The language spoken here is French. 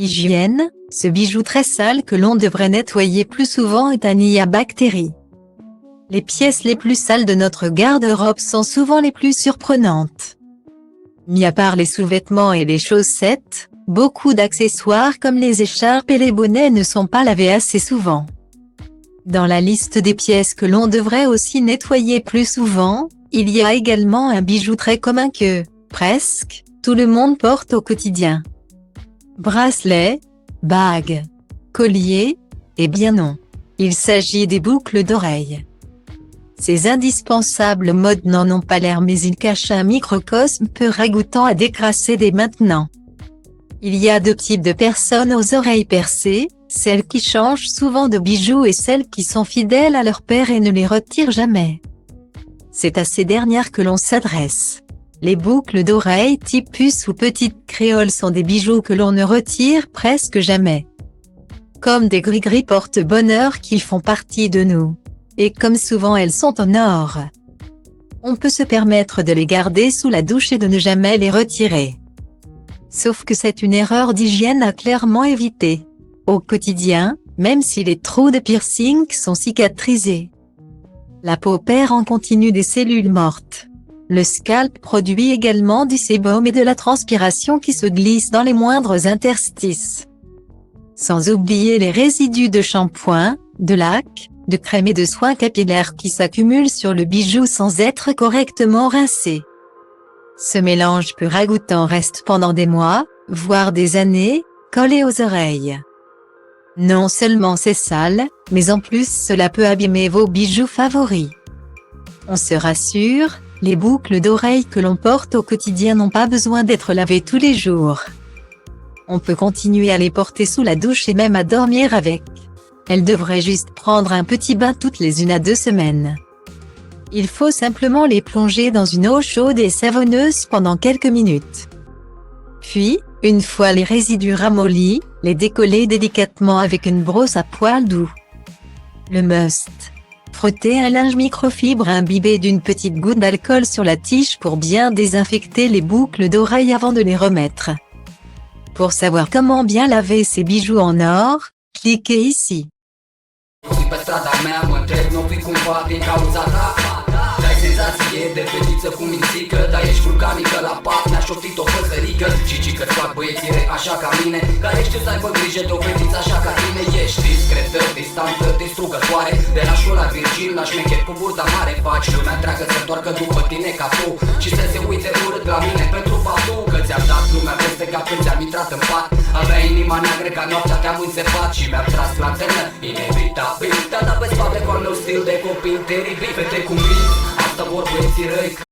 Hygiène, ce bijou très sale que l'on devrait nettoyer plus souvent est un nid à bactéries. Les pièces les plus sales de notre garde-robe sont souvent les plus surprenantes. Mis à part les sous-vêtements et les chaussettes, beaucoup d'accessoires comme les écharpes et les bonnets ne sont pas lavés assez souvent. Dans la liste des pièces que l'on devrait aussi nettoyer plus souvent, il y a également un bijou très commun que, presque, tout le monde porte au quotidien. Bracelet, bague, collier, eh bien non. Il s'agit des boucles d'oreilles. Ces indispensables modes n'en ont pas l'air mais ils cachent un microcosme peu ragoûtant à décrasser dès maintenant. Il y a deux types de personnes aux oreilles percées, celles qui changent souvent de bijoux et celles qui sont fidèles à leur père et ne les retirent jamais. C'est à ces dernières que l'on s'adresse. Les boucles d'oreilles type puce ou petite créole sont des bijoux que l'on ne retire presque jamais. Comme des gris-gris porte-bonheur qui font partie de nous. Et comme souvent elles sont en or. On peut se permettre de les garder sous la douche et de ne jamais les retirer. Sauf que c'est une erreur d'hygiène à clairement éviter. Au quotidien, même si les trous de piercing sont cicatrisés. La peau perd en continu des cellules mortes. Le scalp produit également du sébum et de la transpiration qui se glisse dans les moindres interstices. Sans oublier les résidus de shampoing, de lac, de crème et de soins capillaires qui s'accumulent sur le bijou sans être correctement rincés. Ce mélange peu ragoûtant reste pendant des mois, voire des années, collé aux oreilles. Non seulement c'est sale, mais en plus cela peut abîmer vos bijoux favoris. On se rassure, les boucles d'oreilles que l'on porte au quotidien n'ont pas besoin d'être lavées tous les jours. On peut continuer à les porter sous la douche et même à dormir avec. Elles devraient juste prendre un petit bain toutes les 1 à 2 semaines. Il faut simplement les plonger dans une eau chaude et savonneuse pendant quelques minutes. Puis, une fois les résidus ramollis, les décoller délicatement avec une brosse à poils doux. Le must. Frotter un linge microfibre imbibé d'une petite goutte d'alcool sur la tige pour bien désinfecter les boucles d'oreilles avant de les remettre. Pour savoir comment bien laver ces bijoux en or, cliquez ici. Senzație de fetiță cu mințică, dar ești vulcanică la pat, mi-a șoptit o păsărică și ci că-ți fac băiețire așa ca mine, care știu să aibă grijă de o fetiță așa ca tine. Ești discretă, distantă, distrugătoare, de la șola virgin la șmechet cu burta mare. Faci lumea întreagă să întoarcă după tine ca tu și să se uite urât la mine pentru faptul că ți-am dat lumea peste cap când ți-am intrat în pat. Avea inima neagră ca noaptea, te-am înțepat și mi-am tras lanternă inevitabil. Te-am dat pe spate cu al meu stil de copil teribil, fete cu mii. Asta vor băieții răi.